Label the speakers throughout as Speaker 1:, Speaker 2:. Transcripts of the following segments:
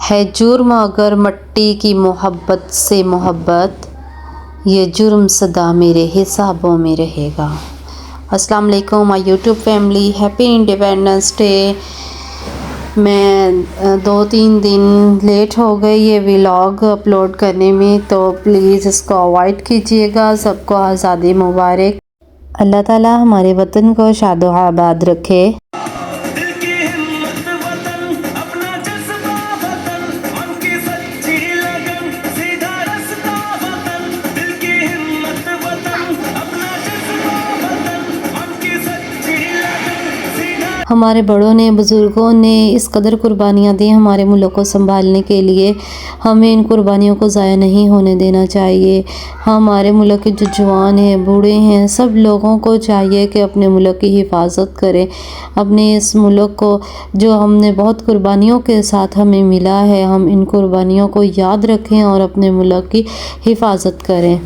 Speaker 1: है जुर्म अगर मट्टी की मोहब्बत से मोहब्बत, ये जुर्म सदा मेरे हिसाबों में रहेगा। अस्सलाम वालेकुम my YouTube family, happy independence day. मैं 2-3 दिन लेट हो गई ये व्लॉग अपलोड करने में, तो प्लीज़ इसको अवॉइड कीजिएगा। सबको आज़ादी मुबारक। अल्लाह ताला हमारे वतन को शादो आबाद रखे। हमारे बड़ों ने, बुज़ुर्गों ने इस कदर कुर्बानियाँ दी हमारे मुल्क को संभालने के लिए। हमें इन कुर्बानियों को ज़ाया नहीं होने देना चाहिए। हमारे मुल्क के जो जवान हैं, बूढ़े हैं, सब लोगों को चाहिए कि अपने मुल्क की हिफाजत करें। अपने इस मुल्क को जो हमने बहुत कुर्बानियों के साथ हमें मिला है, हम इन कुर्बानियों को याद रखें और अपने मुल्क की हिफाजत करें।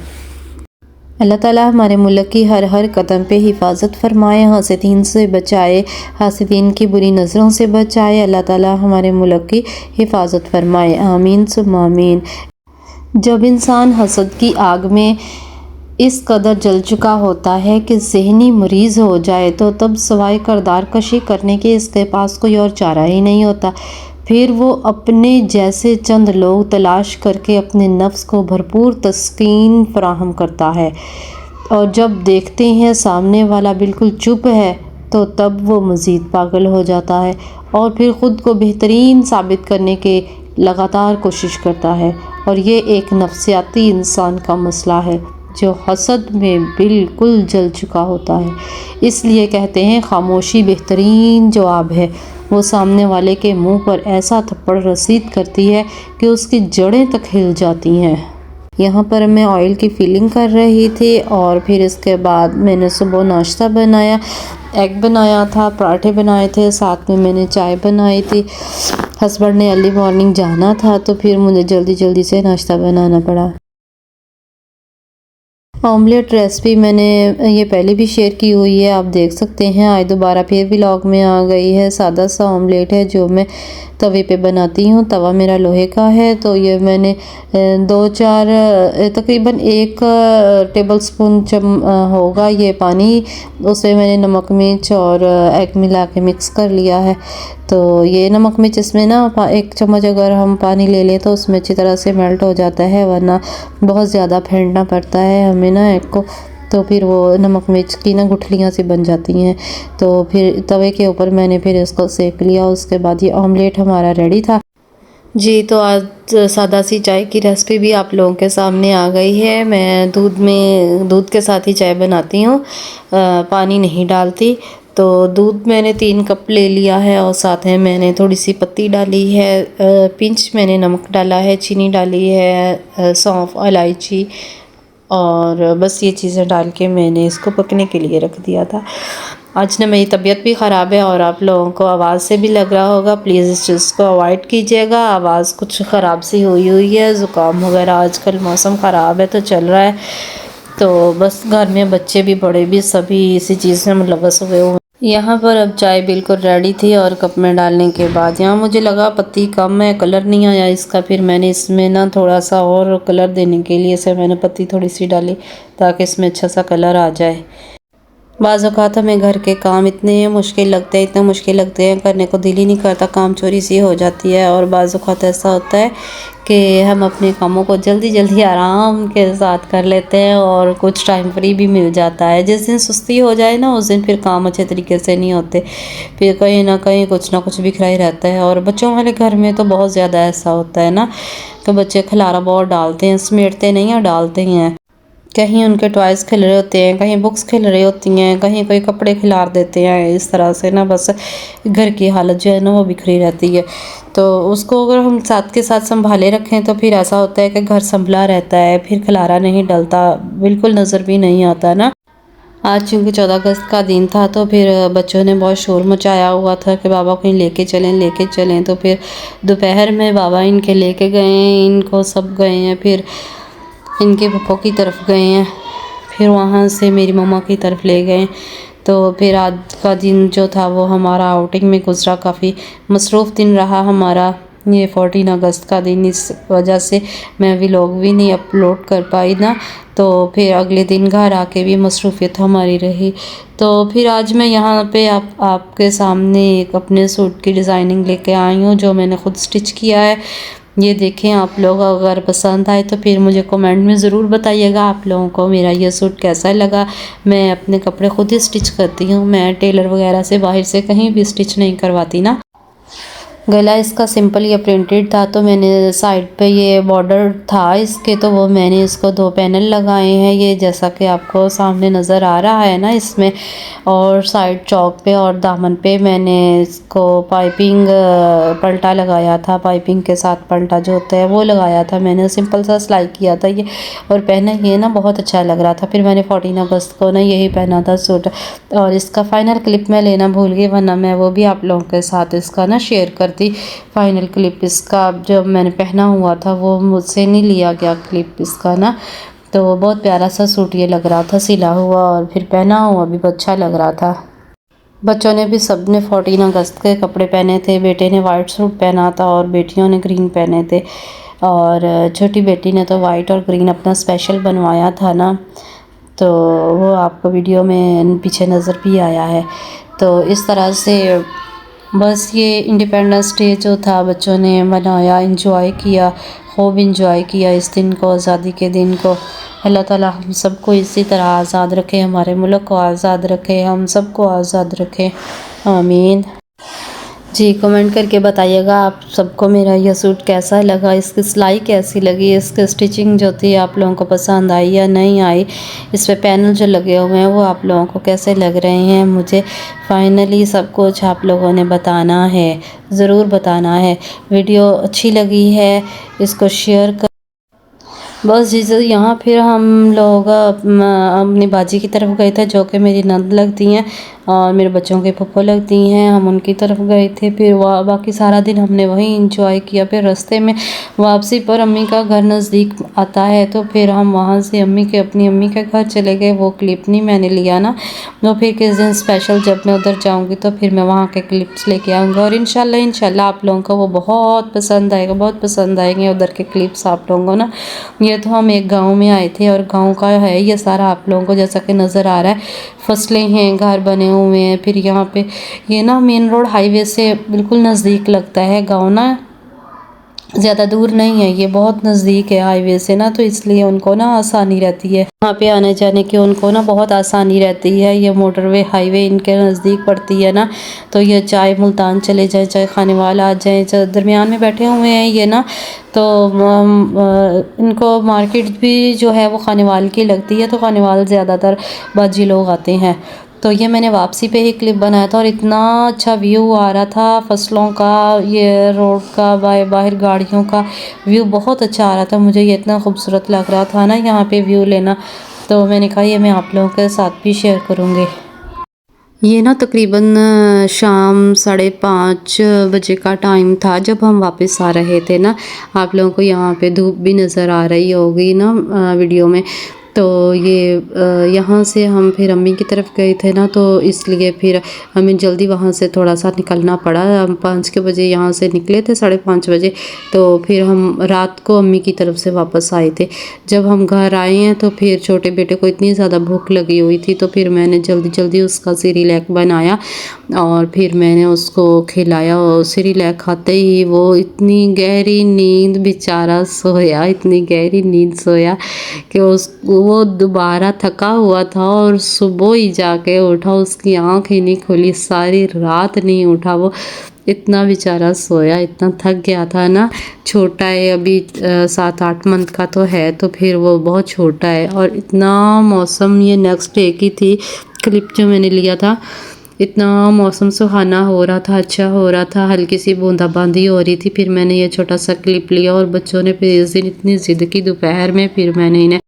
Speaker 1: अल्लाह ताला हमारे मुल्क की हर कदम पे हिफाजत फरमाए, हासिदीन से बचाए, हासिदीन की बुरी नज़रों से बचाए। अल्लाह ताला हमारे मुल्क की हिफाजत फरमाए, आमीन सुम्मा आमीन। जब इंसान हसद की आग में इस कदर जल चुका होता है कि ज़हनी मरीज़ हो जाए, तो तब सवाए करदार कशी करने के इसके पास कोई और चारा ही नहीं होता। फिर वो अपने जैसे चंद लोग तलाश करके अपने नफ्स को भरपूर तस्कीन फराहम करता है, और जब देखते हैं सामने वाला बिल्कुल चुप है, तो तब वो मज़ीद पागल हो जाता है और फिर ख़ुद को बेहतरीन साबित करने के लगातार कोशिश करता है। और ये एक नफ्सियाती इंसान का मसला है जो हसद में बिल्कुल जल चुका होता है। इसलिए कहते हैं खामोशी बेहतरीन जवाब है। वो सामने वाले के मुंह पर ऐसा थप्पड़ रसीद करती है कि उसकी जड़ें तक हिल जाती हैं। यहाँ पर मैं ऑयल की फिलिंग कर रही थी और फिर इसके बाद मैंने सुबह नाश्ता बनाया। एग बनाया था, पराठे बनाए थे, साथ में मैंने चाय बनाई थी। हस्बैंड ने अर्ली मॉर्निंग जाना था, तो फिर मुझे जल्दी जल्दी से नाश्ता बनाना पड़ा। ऑमलेट रेसिपी मैंने ये पहले भी शेयर की हुई है, आप देख सकते हैं। आज दोबारा फिर व्लॉग में आ गई है। सादा सा ऑमलेट है जो मैं तवे पे बनाती हूँ। तवा मेरा लोहे का है, तो ये मैंने 2-4 तकरीबन 1 टेबलस्पून होगा ये पानी, उसमें मैंने नमक मिर्च और एग मिला के मिक्स कर लिया है। तो ये नमक मिर्च इसमें ना 1 चम्मच अगर हम पानी ले लें तो उसमें अच्छी तरह से मेल्ट हो जाता है, वरना बहुत ज़्यादा फेंटना पड़ता है हमें ना एग को, तो फिर वो नमक मिर्च की ना गुठलियाँ सी बन जाती हैं। तो फिर तवे के ऊपर मैंने फिर इसको सेक लिया। उसके बाद ये ऑमलेट हमारा रेडी था जी। तो आज सादा सी चाय की रेसिपी भी आप लोगों के सामने आ गई है। मैं दूध के साथ ही चाय बनाती हूँ, पानी नहीं डालती। तो दूध मैंने 3 कप ले लिया है और साथ में मैंने थोड़ी सी पत्ती डाली है, पिंच मैंने नमक डाला है, चीनी डाली है, सौंफ, इलायची, और बस ये चीज़ें डाल के मैंने इसको पकने के लिए रख दिया था। आज ना मेरी तबीयत भी ख़राब है और आप लोगों को आवाज़ से भी लग रहा होगा, प्लीज़ इस चीज़ को अवॉइड कीजिएगा। आवाज़ कुछ ख़राब सी हुई है, ज़ुकाम वगैरह, आजकल मौसम ख़राब है तो चल रहा है। तो बस घर में बच्चे भी बड़े भी सभी इसी चीज़ से मुलव्वस हुए हुए। यहाँ पर अब चाय बिल्कुल रेडी थी और कप में डालने के बाद यहाँ मुझे लगा पत्ती कम है, कलर नहीं आया इसका। फिर मैंने इसमें ना थोड़ा सा और कलर देने के लिए से मैंने पत्ती थोड़ी सी डाली ताकि इसमें अच्छा सा कलर आ जाए। बाज़ औक़ात हमें घर के काम इतने मुश्किल लगते हैं, करने को दिल ही नहीं करता, काम चोरी सी हो जाती है। और बाज़ औक़ात ऐसा होता है कि हम अपने कामों को जल्दी आराम के साथ कर लेते हैं और कुछ टाइम फ्री भी मिल जाता है। जिस दिन सुस्ती हो जाए ना, उस दिन फिर काम अच्छे तरीके से नहीं होते, फिर कहीं ना कहीं कुछ ना कुछ बिखरा ही रहता है। और बच्चों वाले घर में तो बहुत ज़्यादा ऐसा होता है ना कि बच्चे खलारा बहुत डालते हैं, समेटते नहीं हैं, डालते ही हैं। कहीं उनके टॉयज़ खिल रहे होते हैं, कहीं बुक्स खिल रही होती हैं, कहीं कोई कपड़े खिलार देते हैं। इस तरह से ना बस घर की हालत जो है ना वो बिखरी रहती है। तो उसको अगर हम साथ के साथ संभाले रखें तो फिर ऐसा होता है कि घर संभला रहता है, फिर खलारा नहीं डलता, बिल्कुल नज़र भी नहीं आता ना। आज चूँकि 14 अगस्त का दिन था, तो फिर बच्चों ने बहुत शोर मचाया हुआ था कि बाबा कहीं लेके चलें। तो फिर दोपहर में बाबा इनके लेके गए, इनको सब गए हैं, फिर इनके पप्पो की तरफ गए हैं, फिर वहाँ से मेरी मम्मा की तरफ ले गए। तो फिर आज का दिन जो था वो हमारा आउटिंग में गुजरा, काफ़ी मसरूफ़ दिन रहा हमारा। ये 14 अगस्त का दिन, इस वजह से मैं व्लॉग भी नहीं अपलोड कर पाई ना, तो फिर अगले दिन घर आके भी मसरूफ़ियत हमारी रही। तो फिर आज मैं यहाँ पे आपके सामने एक अपने सूट की डिज़ाइनिंग लेके आई हूँ जो मैंने ख़ुद स्टिच किया है। ये देखें आप लोग, अगर पसंद आए तो फिर मुझे कमेंट में ज़रूर बताइएगा आप लोगों को मेरा ये सूट कैसा लगा। मैं अपने कपड़े ख़ुद ही स्टिच करती हूँ, मैं टेलर वगैरह से बाहर से कहीं भी स्टिच नहीं करवाती ना। गला इसका सिंपल या प्रिंटेड था, तो मैंने साइड पे ये बॉर्डर था इसके, तो वो मैंने इसको 2 पैनल लगाए हैं, ये जैसा कि आपको सामने नज़र आ रहा है ना इसमें। और साइड चौक पे और दामन पे मैंने इसको पाइपिंग पल्टा लगाया था, पाइपिंग के साथ पल्टा जो होता है वो लगाया था। मैंने सिंपल सा सिलाई किया था ये, और पहना ये ना बहुत अच्छा लग रहा था। फिर मैंने 14 अगस्त को ना यही पहना था सूट, और इसका फ़ाइनल क्लिप मैं लेना भूल गई, वरना मैं वो भी आप लोगों के साथ इसका ना शेयर करती। फाइनल क्लिप इसका जब मैंने पहना हुआ था वो मुझसे नहीं लिया गया क्लिप इसका ना। तो बहुत प्यारा सा सूट ये लग रहा था सिला हुआ, और फिर पहना हुआ भी अच्छा लग रहा था। बच्चों ने भी सब ने 14 अगस्त के कपड़े पहने थे। बेटे ने वाइट सूट पहना था और बेटियों ने ग्रीन पहने थे, और छोटी बेटी ने तो वाइट और ग्रीन अपना स्पेशल बनवाया था ना, तो वो आपको वीडियो में पीछे नज़र भी आया है। तो इस तरह से बस ये इंडिपेंडेंस डे जो था बच्चों ने मनाया, इंजॉय किया, खूब इंजॉय किया इस दिन को, आज़ादी के दिन को। अल्लाह ताला हम सबको इसी तरह आज़ाद रखे, हमारे मुल्क को आज़ाद रखे, हम सबको आज़ाद रखे, आमीन। जी कमेंट करके बताइएगा आप सबको मेरा यह सूट कैसा लगा, इसकी सिलाई कैसी लगी, इसकी स्टिचिंग जो थी आप लोगों को पसंद आई या नहीं आई, इस पे पैनल जो लगे हुए हैं वो आप लोगों को कैसे लग रहे हैं। मुझे फाइनली सब कुछ आप लोगों ने बताना है, ज़रूर बताना है। वीडियो अच्छी लगी है इसको शेयर कर। बस जिस यहाँ फिर हम लोग अपनी बाजी की तरफ गए थे, जो कि मेरी नंद लगती हैं और मेरे बच्चों के फूफो लगती हैं, हम उनकी तरफ गए थे। फिर बाकी सारा दिन हमने वहीं इंजॉय किया। फिर रास्ते में वापसी पर अम्मी का घर नज़दीक आता है, तो फिर हम वहाँ से अपनी अम्मी के घर चले गए। वो क्लिप नहीं मैंने लिया ना, तो फिर किस दिन स्पेशल जब मैं उधर जाऊँगी तो फिर मैं वहाँ के क्लिप्स लेके आऊँगी, और इंशाल्लाह आप लोगों को वो बहुत पसंद आएगा, बहुत पसंद आएंगे उधर के क्लिप्स आप लोगों को ना। ये तो हम एक गांव में आए थे, और गांव का है ये सारा आप लोगों को जैसा कि नज़र आ रहा है, फसलें हैं, घर बने हुए हैं। फिर यहाँ पे ये ना मेन रोड हाईवे से बिल्कुल नज़दीक लगता है गांव ना, ज़्यादा दूर नहीं है, ये बहुत नज़दीक है हाईवे से ना, तो इसलिए उनको ना आसानी रहती है वहाँ पे आने जाने की, उनको ना बहुत आसानी रहती है। ये मोटरवे हाईवे इनके नज़दीक पड़ती है ना, तो ये चाहे मुल्तान चले जाए, चाहे खानेवाल आ जाए, चाहे दरमियान में बैठे हुए हैं ये ना, तो इनको मार्केट भी जो है वो खानेवाल की लगती है, तो खानेवाल ज़्यादातर बाजी लोग आते हैं। तो ये मैंने वापसी पे ही क्लिप बनाया था, और इतना अच्छा व्यू आ रहा था फसलों का, ये रोड का, बाहर गाड़ियों का व्यू बहुत अच्छा आ रहा था। मुझे ये इतना खूबसूरत लग रहा था ना यहाँ पे व्यू लेना, तो मैंने कहा ये मैं आप लोगों के साथ भी शेयर करूँगी। ये ना तकरीबन शाम 5:30 बजे का टाइम था जब हम वापस आ रहे थे ना। आप लोगों को यहाँ पे धूप भी नज़र आ रही होगी ना वीडियो में। तो ये यहाँ से हम फिर अम्मी की तरफ गए थे ना, तो इसलिए फिर हमें जल्दी वहाँ से थोड़ा सा निकलना पड़ा। हम 5 के बजे यहाँ से निकले थे, 5:30 बजे, तो फिर हम रात को अम्मी की तरफ से वापस आए थे। जब हम घर आए हैं तो फिर छोटे बेटे को इतनी ज़्यादा भूख लगी हुई थी, तो फिर मैंने जल्दी उसका सेरेलैक बनाया और फिर मैंने उसको खिलाया। और सेरेलैक खाते ही वो इतनी गहरी नींद, बेचारा सोया, इतनी गहरी नींद सोया कि वो दोबारा थका हुआ था और सुबह ही जाके उठा, उसकी आँख ही नहीं खुली, सारी रात नहीं उठा। वो इतना बेचारा सोया, इतना थक गया था ना। छोटा है अभी, 7-8 मंथ का तो है, तो फिर वो बहुत छोटा है। और इतना मौसम, ये नेक्स्ट डे की थी क्लिप जो मैंने लिया था, इतना मौसम सुहाना हो रहा था, अच्छा हो रहा था, हल्की सी बूंदाबांदी हो रही थी। फिर मैंने ये छोटा सा क्लिप लिया, और बच्चों ने फिर इस दिन इतनी ज़िद की दोपहर में, फिर मैंने इन्हें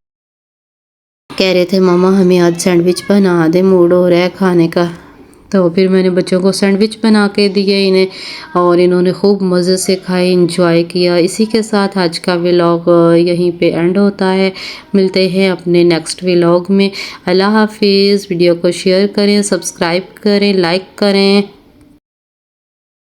Speaker 1: कह रहे थे मामा हमें आज सैंडविच बना दे, मूड हो रहा है खाने का। तो फिर मैंने बच्चों को सैंडविच बना के दिए इन्हें, और इन्होंने खूब मज़े से खाए, इंजॉय किया। इसी के साथ आज का व्लॉग यहीं पे एंड होता है। मिलते हैं अपने नेक्स्ट व्लॉग में। अल्लाह हाफिज़। वीडियो को शेयर करें, सब्सक्राइब करें, लाइक करें।